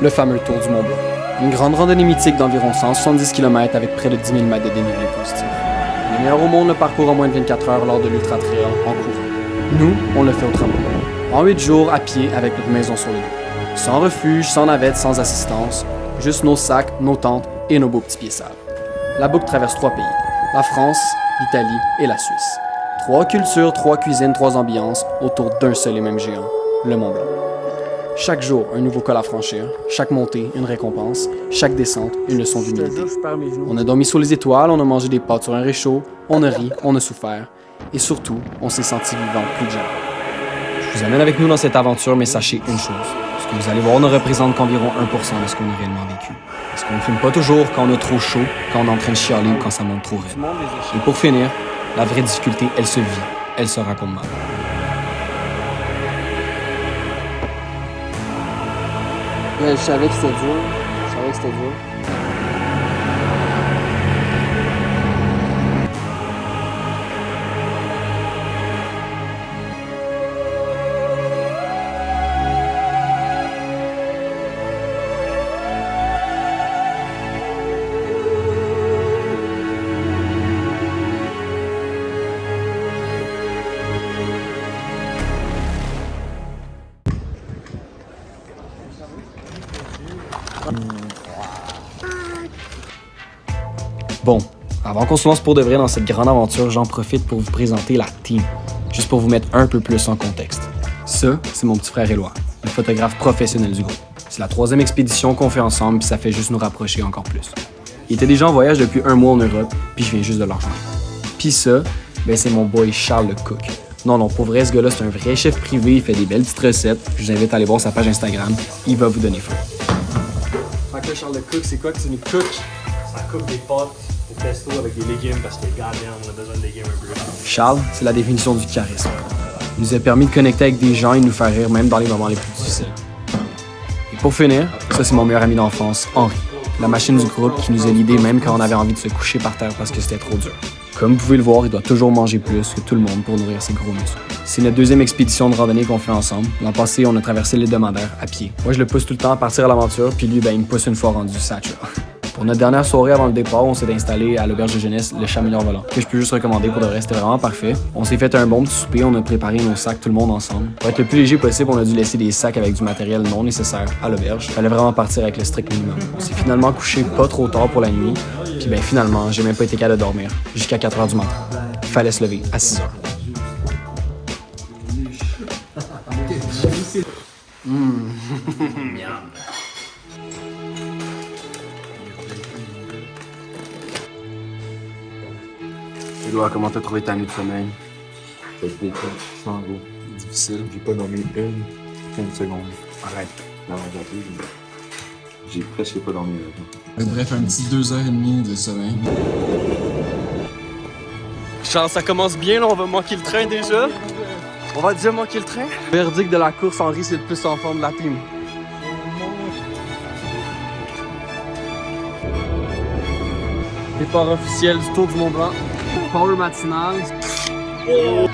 le fameux Tour du Mont-Blanc. Une grande randonnée mythique d'environ 170 km avec près de 10 000 mètres de dénivelé positif. Les meilleurs au monde le parcourent en moins de 24 heures lors de l'Ultra Trail en courant. Nous, on le fait autrement. En 8 jours, à pied, avec notre maison sur le dos. Sans refuge, sans navette, sans assistance. Juste nos sacs, nos tentes et nos beaux petits pieds sales. La boucle traverse 3 pays. La France, l'Italie et la Suisse. 3 cultures, 3 cuisines, 3 ambiances autour d'un seul et même géant, le Mont Blanc. Chaque jour, un nouveau col à franchir. Chaque montée, une récompense. Chaque descente, une leçon d'humilité. On a dormi sous les étoiles, on a mangé des pâtes sur un réchaud, on a ri, on a souffert. Et surtout, on s'est senti vivant plus que jamais. Je vous amène avec nous dans cette aventure, mais sachez une chose. Ce que vous allez voir ne représente qu'environ 1% de ce qu'on a réellement vécu. Parce qu'on ne filme pas toujours quand on a trop chaud, quand on est en train de chialer ou quand ça monte trop raide. Et pour finir, la vraie difficulté, elle se vit, elle se raconte mal. Je savais que c'était dur. Je savais que c'était dur. Bon, avant qu'on se lance pour de vrai dans cette grande aventure, j'en profite pour vous présenter la team, juste pour vous mettre un peu plus en contexte. Ça, c'est mon petit frère Éloi, le photographe professionnel du groupe. C'est la 3e expédition qu'on fait ensemble, puis ça fait juste nous rapprocher encore plus. Il était déjà en voyage depuis 1 mois en Europe, puis je viens juste de le rejoindre. Puis ça, ben c'est mon boy Charles le Cook. Non, pour vrai, ce gars-là, c'est un vrai chef privé, il fait des belles petites recettes. Je vous invite à aller voir sa page Instagram, il va vous donner faim. Fait que là, Charles le Cook, c'est quoi que tu nous cook? Ça coupe des pâtes au pesto avec des légumes parce que goddamn, on a besoin de légumes un peu. Charles, c'est la définition du charisme. Il nous a permis de connecter avec des gens et de nous faire rire même dans les moments les plus difficiles. Et pour finir, ça c'est mon meilleur ami d'enfance, Henri, la machine du groupe qui nous a lidés même quand on avait envie de se coucher par terre parce que c'était trop dur. Comme vous pouvez le voir, il doit toujours manger plus que tout le monde pour nourrir ses gros muscles. C'est notre 2e expédition de randonnée qu'on fait ensemble. L'an passé, on a traversé l'île de Madère à pied. Moi, je le pousse tout le temps à partir à l'aventure, puis lui, il me pousse une fois rendu satchel. Pour notre dernière soirée avant le départ, on s'est installé à l'auberge de jeunesse Le Chat Volant, que je peux juste recommander pour le reste, c'était vraiment parfait. On s'est fait un bon petit souper, on a préparé nos sacs tout le monde ensemble. Pour être le plus léger possible, on a dû laisser des sacs avec du matériel non nécessaire à l'auberge. Fallait vraiment partir avec le strict minimum. On s'est finalement couché pas trop tard pour la nuit, puis finalement, j'ai même pas été capable de dormir jusqu'à 4 h du matin. Il fallait se lever à 6 h. Éloi, comment t'as trouvé ta nuit de sommeil? Ça se détend, sans gros. Difficile, j'ai pas dormi une seconde. Arrête. Non, j'ai presque pas dormi. Bref, un petit 2h30 de sommeil. Charles, ça commence bien, là, on va manquer le train déjà. On va déjà manquer le train. Verdict de la course, Henri, c'est le plus en forme de la team. Départ officiel du Tour du Mont-Blanc. Power matinal. Oh!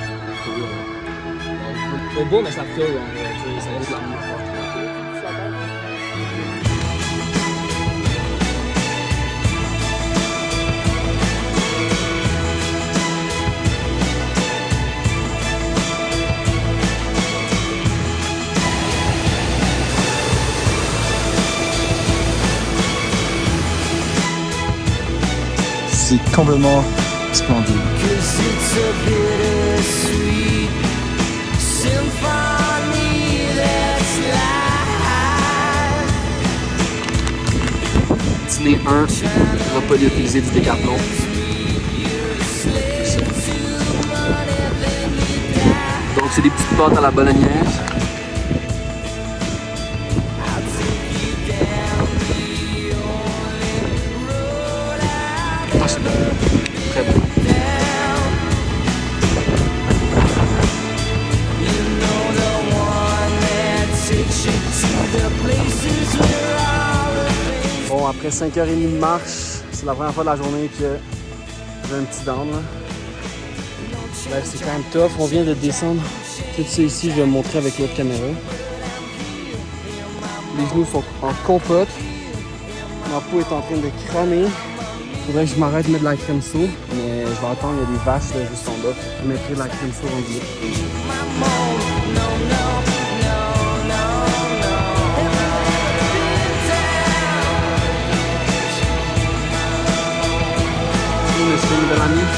C'est beau, mais ça file, ça laisse la main. C'est complètement splendide. Dîner 1, repas lyophilisé du Décathlon. Donc c'est des petites pâtes à la bolognaise. Ah, c'est bon. Très bon. Bon, après 5h30 de marche, c'est la première fois de la journée que j'ai un petit down. Là, c'est quand même tough. On vient de descendre tout ça ici. Je vais le montrer avec l'autre caméra. Les genoux sont en compote. Ma peau est en train de cramer. Faudrait que je m'arrête de mettre de la crème sourde, mais je vais attendre, il y a des vaches là, juste en bas. Je mettrai de la crème sourde en ville. Monsieur une belle amie.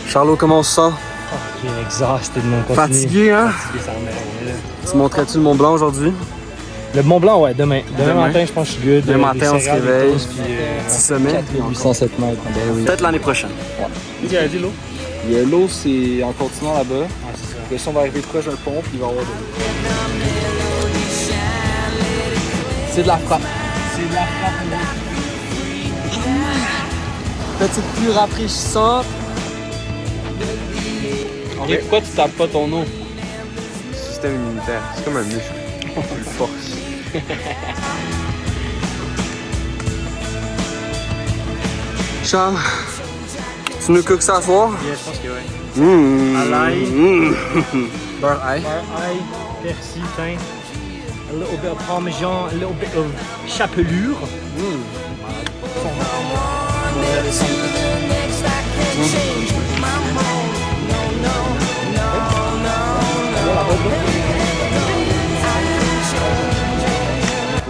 Charlot, comment on se sent? Ok, exhausté de mon côté. Fatigué, hein? Fatigué, ça en est, là. Tu montrais-tu le Mont Blanc aujourd'hui? Le Mont Blanc, ouais, demain. Demain matin, je pense que je suis good. Demain matin, on se réveille. Petit Sommet. 807 mètres. Ben oui. Peut-être l'année prochaine. Il y a dit l'eau? L'eau, c'est en continuant là-bas. Ouais, c'est ça. Après ça, on va arriver proche d'un pont, puis il va y avoir de l'eau. C'est de la frappe. C'est de la frappe. Petite pluie rafraîchissante. Et pourquoi tu tapes pas ton eau? Système immunitaire, c'est comme un muscle. Tu le forces. Charles, tu nous cooks ça à soir? Yeah, je pense que ouais. À l'ail. Beurre ail. Ail, persil, thym. A little bit of parmesan, a little bit of chapelure.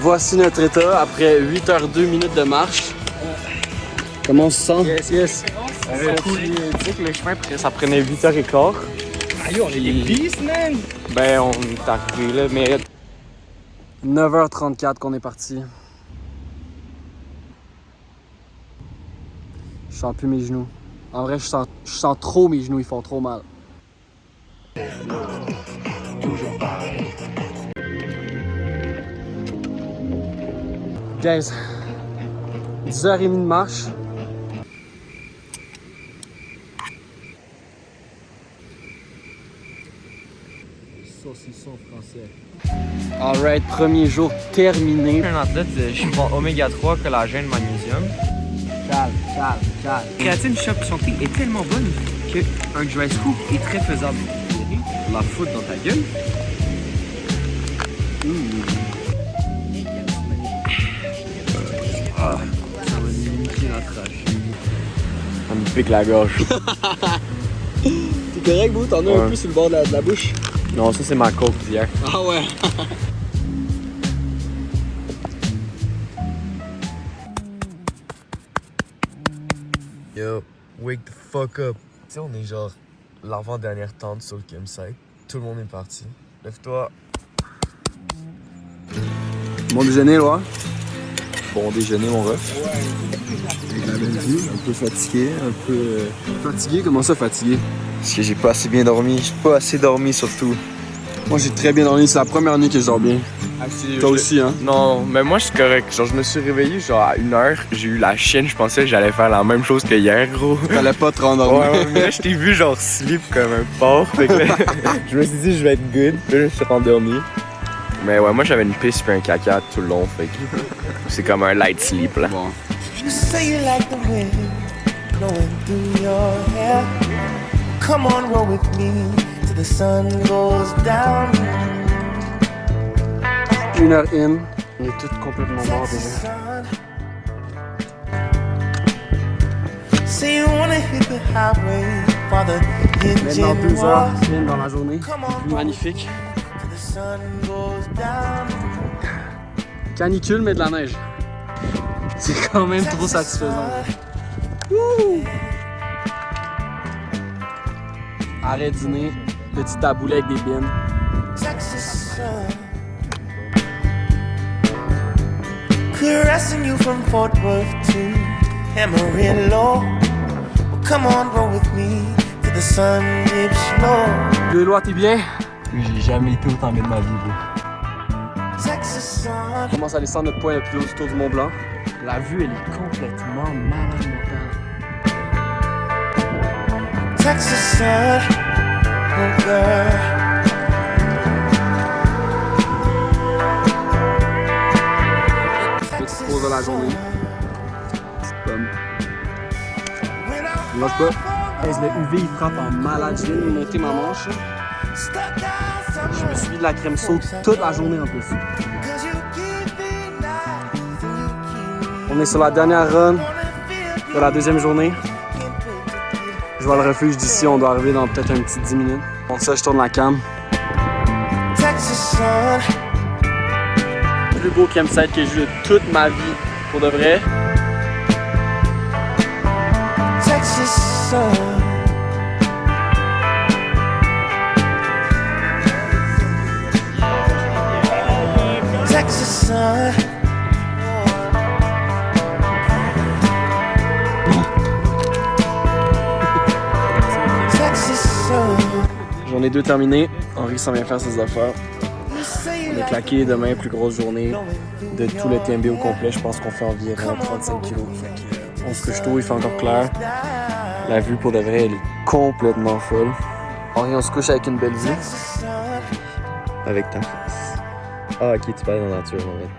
Voici notre état après 8h02 de marche. Comment on se sent? Yes, yes. Tu disais que le chemin, ça prenait 8h15. Aïe, on est des beasts, man! Ben, on est arrivé là, mais 9h34 qu'on est parti. Je sens plus mes genoux. En vrai, je sens trop mes genoux, ils font trop mal. Guys, 10h30 de marche. Saucisson français. Alright, premier jour terminé. Un athlète, je prends oméga 3, collagène, magnésium. Calme. La créatine Choc Santé est tellement bonne qu'un dry scoop est très faisable. La foutre dans ta gueule. Ça va limiter la trachée. ça me pique la gorge. T'es correct, vous? T'en as un peu sur le bord de la bouche? Non, ça c'est ma coke d'hier. Ah ouais? Yo, wake the fuck up. Tu sais, on est genre l'avant-dernière tente sur le campsite. Tout le monde est parti. Lève-toi. Bon déjeuner, là. Bon déjeuner, mon ref. Avec la belle vue, un peu fatigué, Fatigué? Comment ça, fatigué? Parce que j'ai pas assez bien dormi. J'ai pas assez dormi, surtout. Moi, j'ai très bien dormi. C'est la première nuit que je dors bien. Toi aussi, hein? Non, mais moi je suis correct. Genre, je me suis réveillé genre à 1h. J'ai eu la chienne. Je pensais que j'allais faire la même chose que hier, gros. T'allais pas te rendormir. Ouais, mais là, je t'ai vu genre sleep comme un porc. Fait que là, je me suis dit, je vais être good. Puis là, je me suis rendormi. Mais ouais, moi j'avais une pisse puis un caca tout le long. Fait que c'est comme un light sleep là. Bon. You say you like the wind blowing through your hair. Come on, roll with me till the sun goes down. 1h in, on est tous complètement morts déjà. Say you wanna hit the highway for the Maintenant engine 2h in dans la journée. Come on, Magnifique. till the sun goes down. Canicule, mais de la neige. C'est quand même trop satisfaisant. Wouh! Arrêt dîner, petit taboulé avec des bines. Texas sun. Caressing you from Fort Worth to Amarillo. Well, come on, roll with me till the sun dips low. Éloi, t'es bien? J'ai jamais été autant bien de ma vie, bro. Texas sun. On commence à descendre notre point le plus haut du tour du Mont Blanc. La vue, elle est complètement malade mentale. Texas sun. Oh girl. Petite pause de la journée. Petite pomme. Lâche pas. Guys, le UV il frappe en malade. Je viens de monter ma manche. Je me suis mis de la crème sauce toute la journée en plus. On est sur la dernière run de la deuxième journée. Je vois le refuge d'ici, on doit arriver dans peut-être un petit 10 minutes. Bon ça, je tourne la cam. Le plus beau campsite que j'ai vu de toute ma vie, pour de vrai. Texas sun. Texas sun. Texas sun. Journée 2 terminée. Henri s'en vient faire ses affaires. On est claqué demain, plus grosse journée de tout le TMB au complet. Je pense qu'on fait environ 35 kilos. On se couche tôt, il fait encore clair. La vue pour de vrai, elle est complètement folle. Henri, on se couche avec une belle vue. Avec ta face. Ah, ok, tu parles dans la nature, en fait.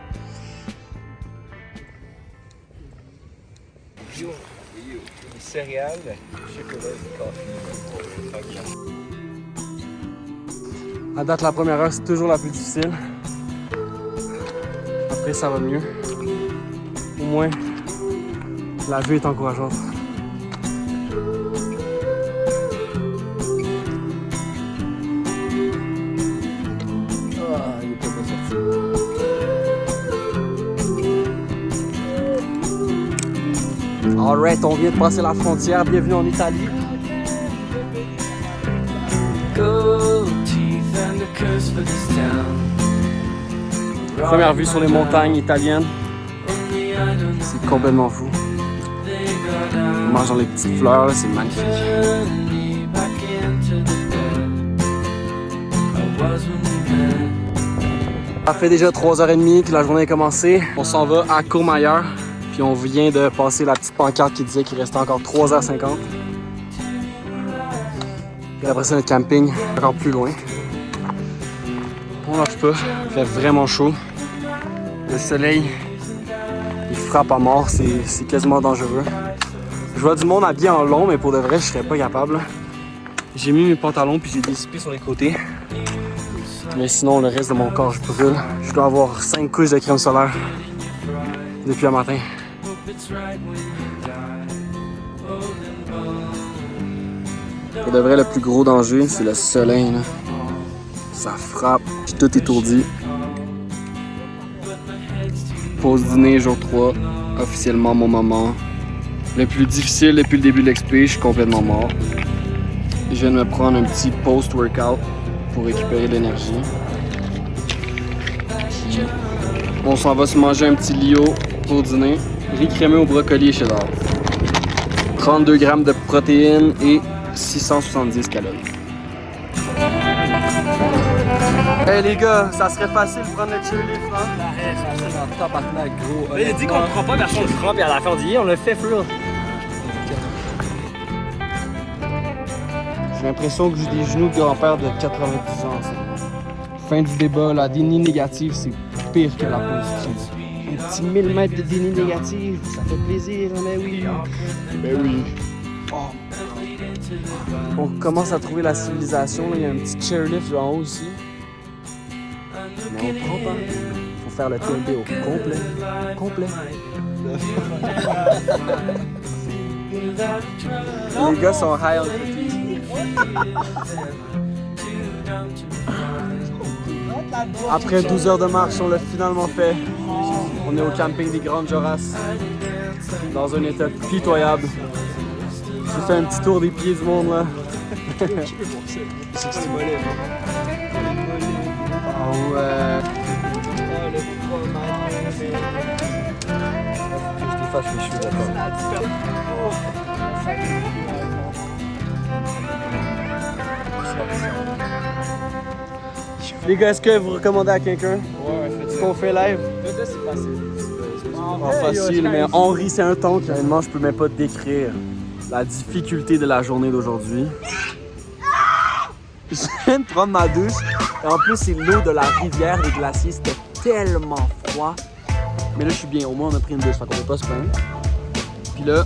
Céréales, chocolat et café. À date, la première heure, c'est toujours la plus difficile. Après, ça va mieux. Au moins, la vue est encourageante. Ah, il est pas bien sorti. Alright, on vient de passer la frontière. Bienvenue en Italie. Première vue sur les montagnes italiennes. C'est complètement fou. En mangeant les petites fleurs, c'est magnifique. Ça fait déjà 3h30 que la journée a commencé. On s'en va à Courmayeur. Puis on vient de passer la petite pancarte qui disait qu'il restait encore 3h50. Et après ça, notre camping encore plus loin. On lâche pas, il fait vraiment chaud. Le soleil, il frappe à mort, c'est quasiment dangereux. Je vois du monde habillé en long, mais pour de vrai, je serais pas capable. J'ai mis mes pantalons puis j'ai dissipé sur les côtés. Mais sinon, le reste de mon corps, je brûle. Je dois avoir 5 couches de crème solaire depuis un matin. Pour de vrai, le plus gros danger, c'est le soleil. Là. Ça frappe, puis tout étourdi. Pause dîner, jour 3, officiellement mon moment. Le plus difficile depuis le début de l'expé, je suis complètement mort. Je viens de me prendre un petit post-workout pour récupérer de l'énergie. On s'en va se manger un petit Lio pour dîner. Riz crémeux au brocoli et cheddar. 32 grammes de protéines et 670 calories. Hey les gars, ça serait facile de prendre le chairlift, hein? Il a dit qu'on ne prend pas version franc, puis à la fin, on dit, on le fait for real. J'ai l'impression que j'ai des genoux de grand-père de 90 ans. Ça. Fin du débat, la déni négative, c'est pire que la positive. Un petit 1000 mètres de déni négative, ça fait plaisir, mais oui. Ben oui. Oh. On commence à trouver la civilisation, là. Il y a un petit chairlift en haut ici. Mais on prend pas. Faut faire le TMB au complet. Complet. Les gars sont high on cookies. Après 12 heures de marche, on l'a finalement fait. On est au camping des Grandes Jorasses, dans un état pitoyable. J'ai fait un petit tour des pieds du monde là. Ah ouais. Je te fâche les cheveux, d'accord. Les gars, est-ce que vous recommandez à quelqu'un? Ouais, Ce qu'on fait live? c'est facile. Facile, mais Henri, c'est un ton que réellement je peux même pas décrire la difficulté de la journée d'aujourd'hui. Je viens de prendre ma douche et en plus c'est l'eau de la rivière des glaciers, c'était tellement froid. Mais là je suis bien, au moins on a pris une douche, fait qu'on peut pas se plaindre. Puis là,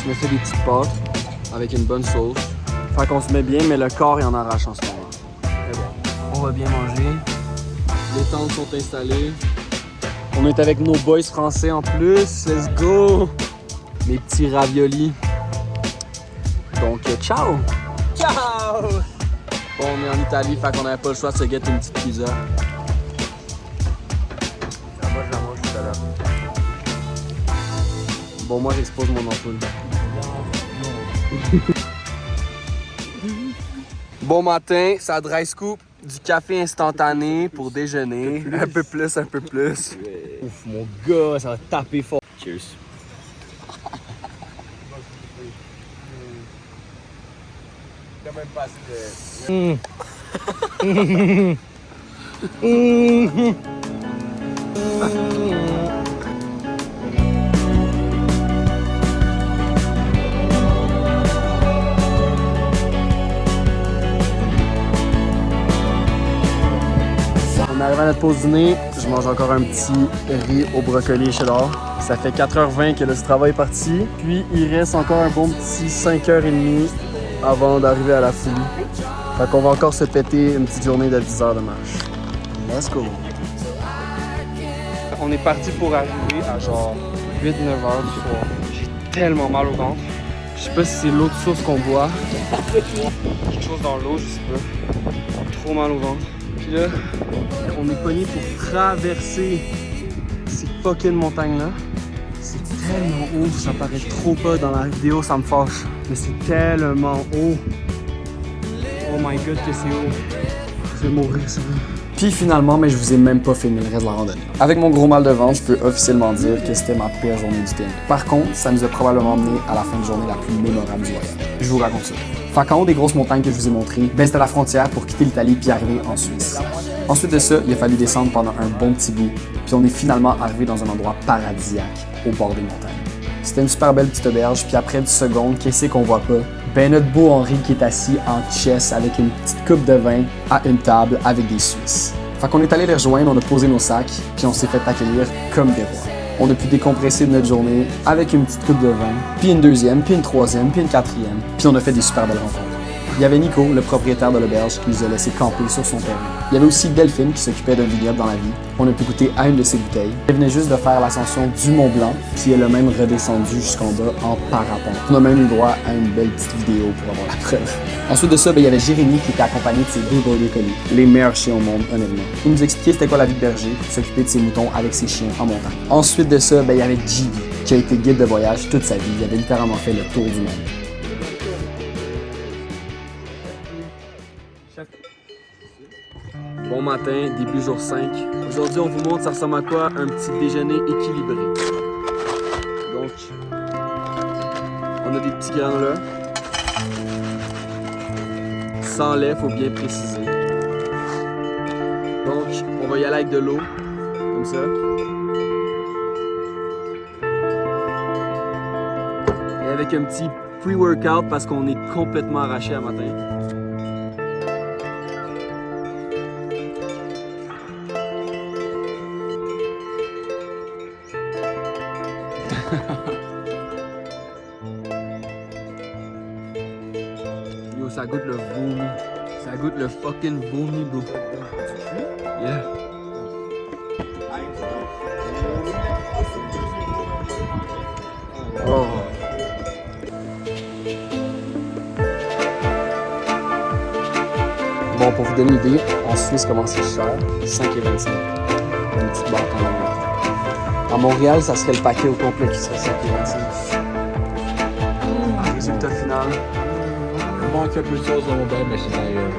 je me fais des petites pâtes. avec une bonne sauce. Fait qu'on se met bien, mais le corps il en arrache en ce moment. Mais bon, on va bien manger. Les tentes sont installées. On est avec nos boys français en plus. Let's go! Mes petits raviolis. Donc, ciao! Ciao! Bon, on est en Italie, fait qu'on n'avait pas le choix de se guetter une petite pizza. Moi, je la mange tout à l'heure. Bon, moi, j'expose mon ampoule. Bon matin, ça dry scoop, du café instantané pour déjeuner. Un peu plus, un peu plus. Ouf, mon gars, ça va taper fort. Cheers. Quand même pas assez On arrive à notre pause dîner, je mange encore un petit riz au brocoli et cheddar. Ça fait 4h20 que le travail est parti. Puis il reste encore un bon petit 5h30 avant d'arriver à la folie. Fait qu'on va encore se péter une petite journée de 10 heures de marche. Let's go! On est parti pour arriver à genre 8-9 heures du soir. J'ai tellement mal au ventre. Je sais pas si c'est l'eau de source qu'on boit. Quelque chose dans l'eau, je sais pas. Trop mal au ventre. Puis là, on est pogné pour traverser ces fucking montagnes-là. C'est tellement haut, ça paraît trop pas dans la vidéo, ça me fâche. Mais c'est tellement haut. Oh my god que c'est haut. Je vais mourir, ça. Puis finalement, mais je vous ai même pas filmé le reste de la randonnée. Avec mon gros mal de ventre, je peux officiellement dire que c'était ma pire journée du TN. Par contre, ça nous a probablement mené à la fin de journée la plus mémorable du voyage. Je vous raconte ça. Fait qu'en haut des grosses montagnes que je vous ai montrées, ben c'était la frontière pour quitter l'Italie puis arriver en Suisse. Ensuite de ça, il a fallu descendre pendant un bon petit bout, puis on est finalement arrivé dans un endroit paradisiaque au bord des montagnes. C'était une super belle petite auberge, puis après 10 secondes, qu'est-ce qu'on voit pas? Ben notre beau Henri qui est assis en chess avec une petite coupe de vin à une table avec des Suisses. Fait qu'on est allé les rejoindre, on a posé nos sacs, puis on s'est fait accueillir comme des rois. On a pu décompresser de notre journée avec une petite coupe de vin, puis une deuxième, puis une troisième, puis une quatrième, puis on a fait des super belles rencontres. Il y avait Nico, le propriétaire de l'auberge, qui nous a laissé camper sur son terrain. Il y avait aussi Delphine qui s'occupait d'un vignoble dans la vie. On a pu goûter à une de ses bouteilles. Elle venait juste de faire l'ascension du Mont Blanc, puis elle a même redescendu jusqu'en bas en parapente. On a même eu droit à une belle petite vidéo pour avoir la preuve. Ensuite de ça, il y avait Jérémy qui était accompagné de ses deux border collies. Les meilleurs chiens au monde, honnêtement. Il nous expliquait c'était quoi la vie de berger, puis s'occuper de ses moutons avec ses chiens en montagne. Ensuite de ça, il y avait JB, qui a été guide de voyage toute sa vie. Il avait littéralement fait le tour du monde. Bon matin, début jour 5. Aujourd'hui, on vous montre ça ressemble à quoi un petit déjeuner équilibré. Donc, on a des petits granolas. Sans lait, faut bien préciser. Donc, on va y aller avec de l'eau, comme ça. Et avec un petit pre-workout parce qu'on est complètement arraché à matin. Yo, ça goûte le vomi. Ça goûte le fucking vomi, bro. Yeah. Oh. Bon, pour vous donner une idée, en Suisse, comment c'est cher? 5,25 $. Une petite barre en Amérique. À Montréal, ça serait le paquet au complet qui serait 5,25 $. Résultat final. Il manque un peu de sauce dans mon bain, mais c'est d'ailleurs.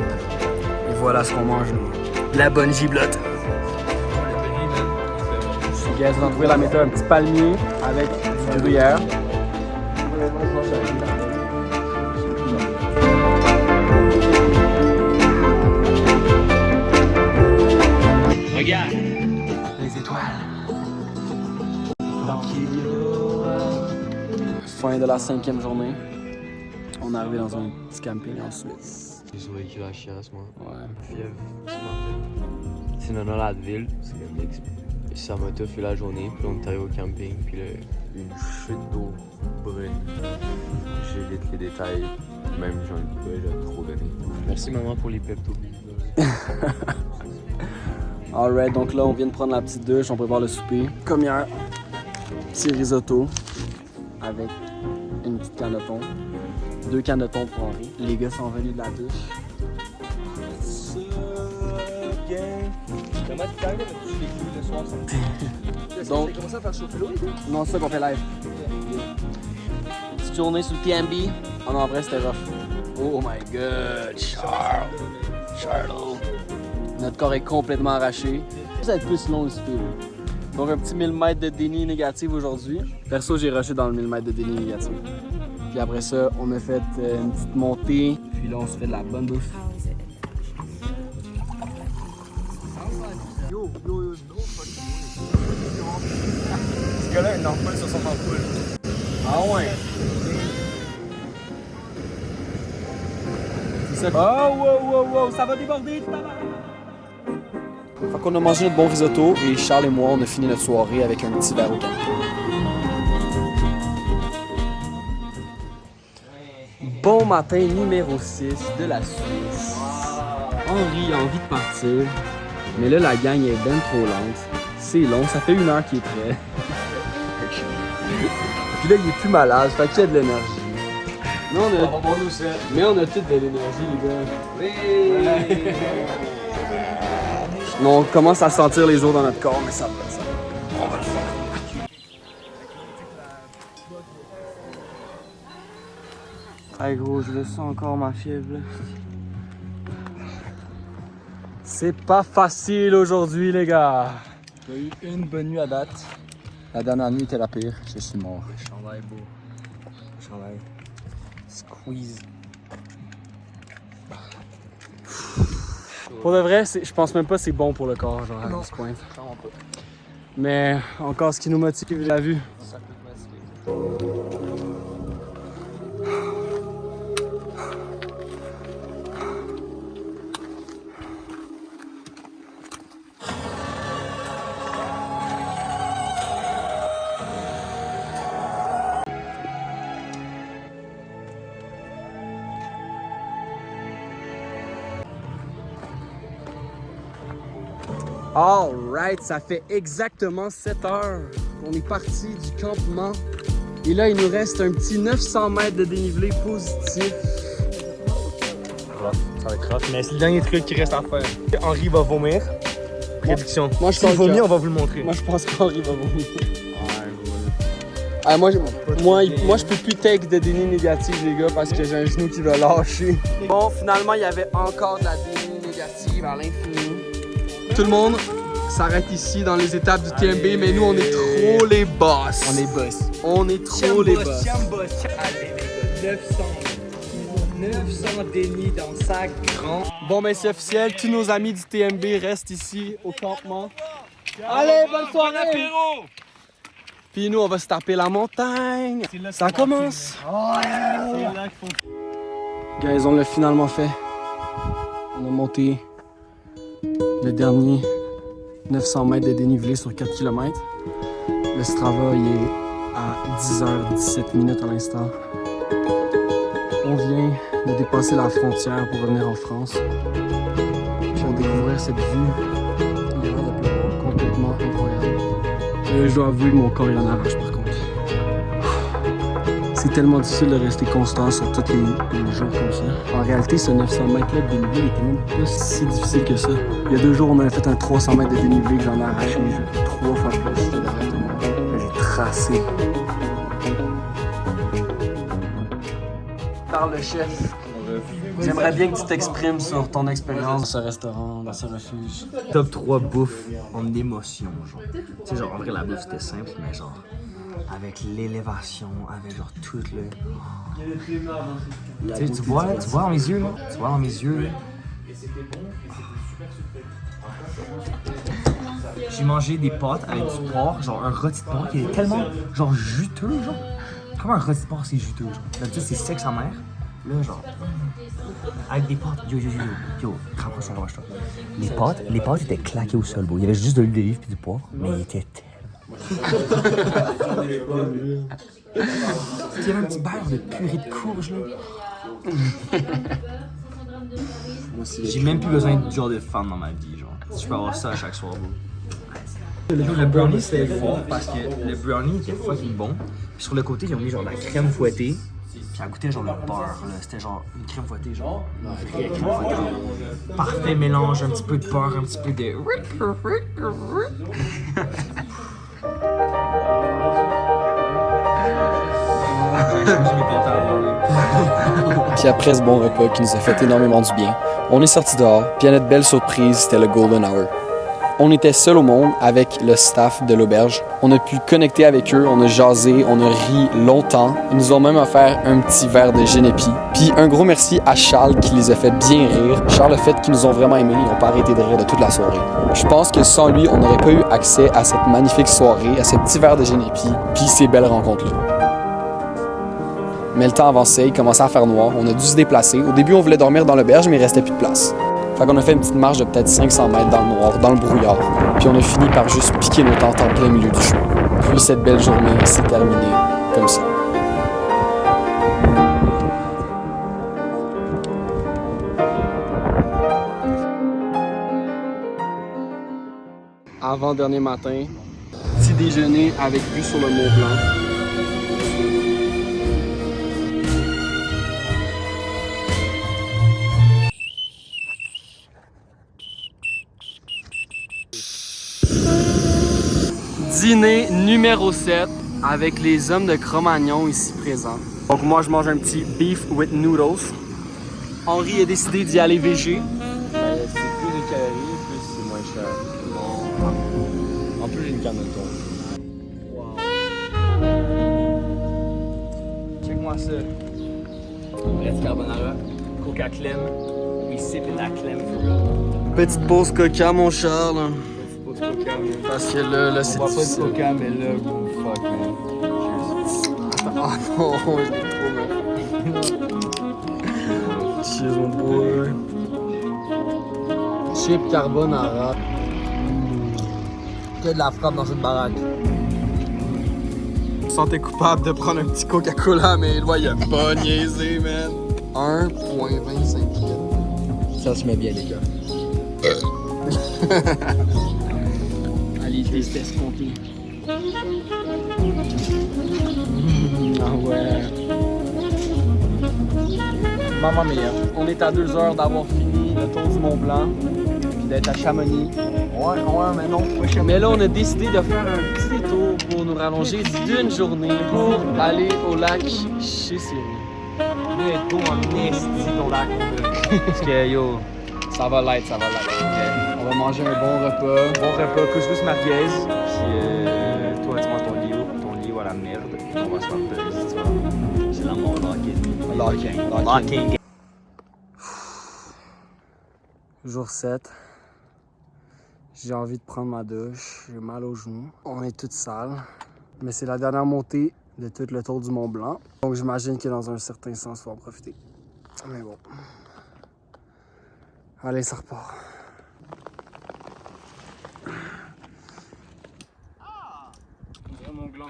Et voilà ce qu'on mange, nous. La bonne giblotte. Je vais trouver la méthode. Un petit palmier avec du gruyère. Regarde! Les étoiles. Fin de la 5e journée. On est arrivé dans un petit camping en Suisse. J'ai joué avec la chiasse, moi. Ouais. Fièvre, ce matin. C'est Nona la ville, c'est le mix. Ça m'a tout fait la journée, puis on est arrivé au camping, puis une chute d'eau brune. J'évite les détails, même j'en ai pas trop donné. Merci maman pour les peptos. Alright, donc là, on vient de prendre la petite douche, on prépare le souper. Comme hier, petit risotto avec une petite canne de thon. 2 cannes de thon pour Henri. Les gars sont venus de la douche. Comment tu t'arrives à toucher les couilles le soir sans... Donc, T'as commencé à faire chauffer l'eau? non, c'est ça qu'on fait live. Petite journée sous le TMB. Oh non, en vrai, c'était rough. Oh my god, Charles. Notre corps est complètement arraché. Ça va être plus long le souper. Donc, un petit 1000 mètres de déni négatif aujourd'hui. Perso, j'ai rushé dans le 1000 mètres de déni négatif. Puis après ça, on a fait une petite montée. Puis là, on se fait de la bonne bouffe. Ce gars-là, il n'en pas sur son ampoule. Ah ouais! C'est ça. wow, ça va déborder, Fait qu'on a mangé notre bon risotto et Charles et moi, on a fini notre soirée avec un petit verre au canapé. Bon matin numéro 6 de la Suisse. Henri a envie de partir, mais là la gang est ben trop lente. C'est long, ça fait 1 heure qu'il est prêt. Puis là il est plus malade, fait qu'il y a de l'énergie. Mais on a toutes de l'énergie les gars. Oui! On commence à sentir les jours dans notre corps, mais ça va, ça va. On va le faire. Hey gros, je le sens encore ma fièvre là. C'est pas facile aujourd'hui les gars. J'ai eu une bonne nuit à date. La dernière nuit était la pire, je suis mort. Chandail beau. Chandail. Squeeze. Pour de vrai, je pense même pas que c'est bon pour le corps, genre à ce point. Mais encore ce qui nous motive, la vue. Alright, ça fait exactement 7 heures qu'on est parti du campement. Et là, il nous reste un petit 900 mètres de dénivelé positif. Ça va être rough, mais c'est le dernier truc qui reste à faire. Henri va vomir. Prédiction. Moi, je S'il pense vomit, que- on va vous le montrer. Moi, je pense qu'Henri va vomir. Ah, moi, je peux plus take de déni négatif, les gars, parce que j'ai un genou qui va lâcher. Bon, finalement, il y avait encore de la déni négative à l'infini. Tout le monde s'arrête ici dans les étapes du TMB, mais nous, on est trop les boss. On est boss. On est trop les boss. Allez, les gars, 900 dénis dans le sac grand. Bon, ben c'est officiel, tous nos amis du TMB restent ici au campement. Allez, bonne soirée! Puis nous, on va se taper la montagne. Ça commence. Guys, on l'a finalement fait. On a monté le dernier 900 mètres de dénivelé sur 4 km. Le Strava, il est à 10h17 minutes à l'instant. On vient de dépasser la frontière pour revenir en France. Puis on découvrir cette vue. Il y a l'air de pleuvoir, complètement incroyable. Et je dois avouer que mon corps il en arrache par contre. C'est tellement difficile de rester constant sur tous les jours comme ça. En réalité, ce 900 mètres là de dénivelé il était même pas si difficile que ça. Il y a 2 jours, on avait fait un 300 mètres de dénivelé que j'en ai arraché 3 fois plus. J'ai tracé. Parle le chef. J'aimerais bien que tu t'exprimes sur ton expérience dans ce restaurant, dans ce refuge. Top 3 bouffe en émotion, genre. Tu sais, genre, en vrai, la bouffe, c'était simple, mais genre, avec l'élévation, avec genre tout le... Tu sais, tu vois dans mes yeux, là? Tu vois dans mes yeux, là? J'ai mangé des pâtes avec du porc, genre un rôti de porc qui est tellement, genre, juteux, genre. Comment un rôti de porc, c'est juteux, genre? D'habitude, c'est sec sa mère. Là, genre, avec des pâtes, yo, rapproche-toi. Les pâtes étaient claquées au sol, bro. Il y avait juste de l'huile d'olive et du poivre, mais il était Il y avait un petit beurre de purée de courge, là. J'ai même plus besoin de genre de femme dans ma vie, genre. Je peux avoir ça à chaque soir, bro. Le brownie c'était fort parce que le brownie était fucking bon. Puis sur le côté, ils ont mis genre de la crème fouettée. Puis ça goûtait genre le beurre, là. C'était genre une crème fouettée, genre une vraie crème fouettée. Parfait mélange, un petit peu de beurre, un petit peu de. Puis après ce bon repas qui nous a fait énormément du bien, on est sorti dehors, puis à notre belle surprise, c'était le Golden Hour. On était seuls au monde avec le staff de l'auberge. On a pu connecter avec eux, on a jasé, on a ri longtemps. Ils nous ont même offert un petit verre de Genepi. Puis un gros merci à Charles qui les a fait bien rire. Charles a fait qu'ils nous ont vraiment aimés, ils n'ont pas arrêté de rire de toute la soirée. Je pense que sans lui, on n'aurait pas eu accès à cette magnifique soirée, à ce petit verre de Genepi, puis ces belles rencontres-là. Mais le temps avançait, il commençait à faire noir, on a dû se déplacer. Au début, on voulait dormir dans l'auberge, mais il restait plus de place. Fait qu'on a fait une petite marche de peut-être 500 mètres dans le noir, dans le brouillard. Puis on a fini par juste piquer nos tentes en plein milieu du chemin. Puis cette belle journée s'est terminée comme ça. Avant-dernier matin, petit déjeuner avec vue sur le Mont-Blanc. Dîner numéro 7 avec les hommes de Cro-Magnon ici présents. Donc moi je mange un petit beef with noodles. Henri a décidé d'y aller végé. C'est plus de calories, plus c'est moins cher. En plus, j'ai une canne de thon. Check-moi ça. Red carbonara, coca clem. We sipping that clem for real. Petite pause coca mon Charles. Coca, man. Parce que là c'est On boit pas de difficile. coca, mais là, bro, fuck, man. Ah non, je l'ai trop mal. Cheers mon boy. Chip carbonara. Que de la frappe dans cette baraque. Je me sentais coupable de prendre un petit Coca-Cola, mais il voyait pas niaiser, man. 1,25 litres. Ça se met bien, les gars. Allez, je les escomptés. Ah ouais. Maman mia. On est à 2 heures d'avoir fini le tour du Mont-Blanc, puis d'être à Chamonix. Ouais, mais non, pas chez Mais là, on a décidé de faire un petit détour pour nous rallonger d'une journée pour aller au lac chez Siri. Mais beau en esti ton lac, mon gars. Parce que yo, Ça va l'être, ça va l'être. On va manger un bon repas. bon repas, couscous merguez. Puis toi, tu manges ton Lio à la merde. Puis on va se faire buzz, tu vois. C'est là mon locking. Jour 7. J'ai envie de prendre ma douche. J'ai mal aux genoux. On est toutes sales. Mais c'est la dernière montée de tout le tour du Mont-Blanc. Donc j'imagine que dans un certain sens, il faut en profiter. Mais bon. Allez, ça repart. Mon gland.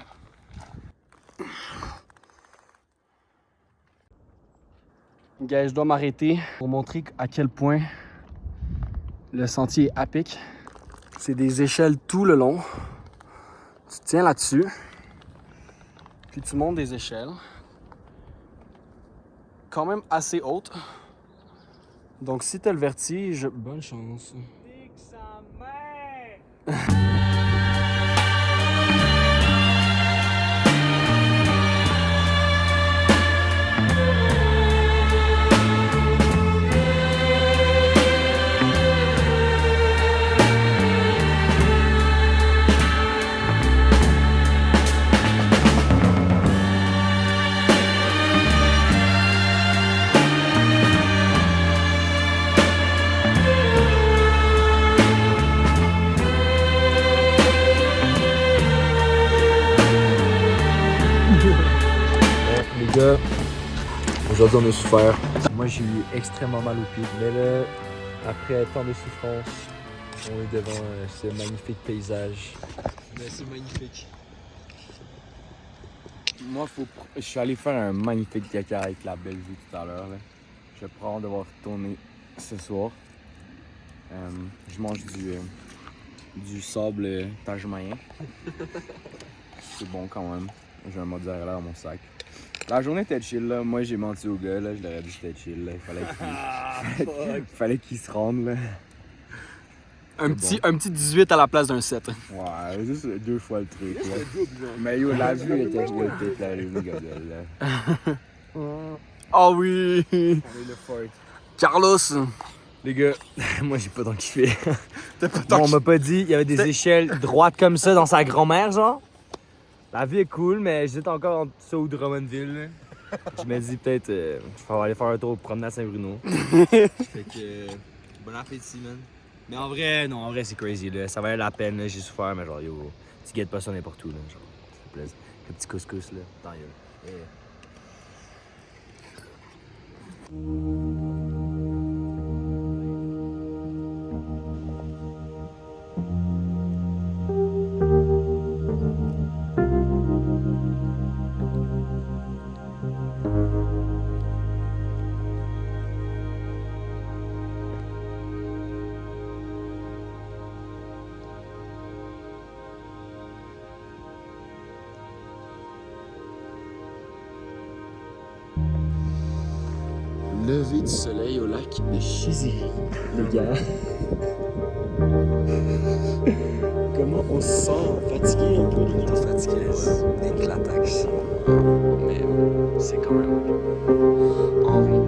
Gars, je dois m'arrêter pour montrer à quel point le sentier est à pic. C'est des échelles tout le long. Tu te tiens là-dessus, puis tu montes des échelles. Quand même assez hautes. Donc si t'as le vertige, bonne chance. Les gars, aujourd'hui on a souffert. Moi, j'ai eu extrêmement mal au pied. Mais là, après tant de souffrance, je On est devant ce magnifique paysage. Mais c'est magnifique. Moi, je suis allé faire un magnifique caca avec la belle vue tout à l'heure. Je prends de devoir retourner ce soir. Je mange du sable tasmanien. C'est bon quand même. J'ai un mozzarella dans mon sac. La journée était chill là. Moi j'ai menti au gars là. Je leur ai dit que c'était chill là. Il fallait qu'il se rende là. Un petit 18 à la place d'un 7. Ouais, juste 2 fois le truc. Là. Mais yo, la vue était claire, là. Oh oui! Carlos! Les gars, moi j'ai pas tant kiffé. On m'a pas dit, il y avait des échelles droites comme ça dans sa grand-mère, genre. La vie est cool, mais j'étais encore entre ça ou Drummondville. Je me dis peut-être, je vais aller faire un tour promener à Saint-Bruno. Fait que, bon appétit, man. Mais en vrai, non, en vrai c'est crazy, là. Ça valait la peine, là. J'ai souffert, mais genre, yo, tu guettes pas ça n'importe où, là. Genre, ça te plaise. Le petit couscous, là, tant mieux. Yeah. Lever du soleil au lac de Chiziri. Les gars. Comment on se sent fatigué un peu, on est fatigué. Éclatant ici. Mais c'est quand même envie.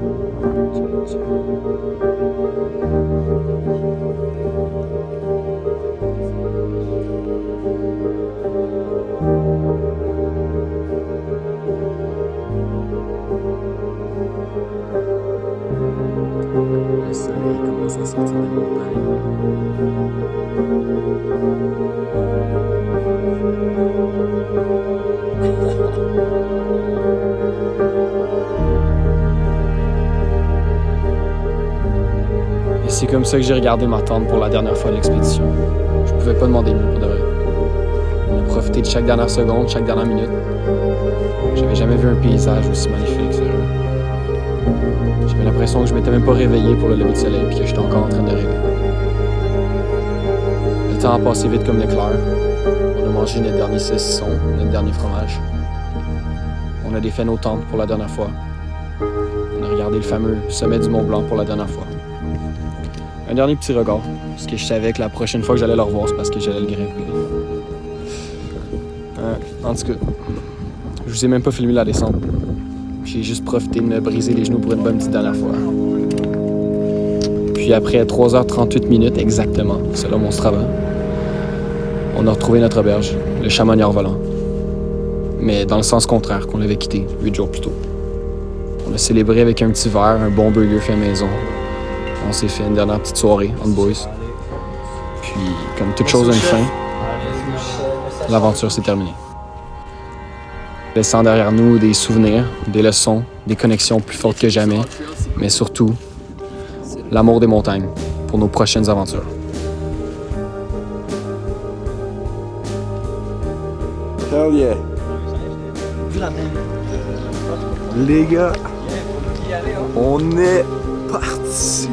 Le soleil commence à sortir des montagnes. Et c'est comme ça que j'ai regardé ma tante pour la dernière fois de l'expédition. Je pouvais pas demander mieux pour de vrai. On a profité de chaque dernière seconde, chaque dernière minute. J'avais jamais vu un paysage aussi magnifique, sérieux. J'avais l'impression que je m'étais même pas réveillé pour le lever du soleil puis que j'étais encore en train de rêver. Le temps a passé vite comme l'éclair. On a mangé notre dernier saucisson, notre dernier fromage. On a défait nos tentes pour la dernière fois. On a regardé le fameux sommet du Mont Blanc pour la dernière fois. Un dernier petit regard, parce que je savais que la prochaine fois que j'allais le revoir, c'est parce que j'allais le grimper. En tout cas, je vous ai même pas filmé la descente. J'ai juste profité de me briser les genoux pour une bonne petite dernière fois. Puis après 3h38 minutes exactement, selon mon Strava, on a retrouvé notre auberge, le Chamoniard volant. Mais dans le sens contraire qu'on l'avait quitté 8 jours plus tôt. On a célébré avec un petit verre, un bon burger fait maison. On s'est fait une dernière petite soirée, on boys. Puis, comme toute chose a une fin, l'aventure s'est terminée. Laissant derrière nous des souvenirs, des leçons, des connexions plus fortes que jamais, mais surtout, l'amour des montagnes pour nos prochaines aventures. Hell yeah! Les gars, on est parti!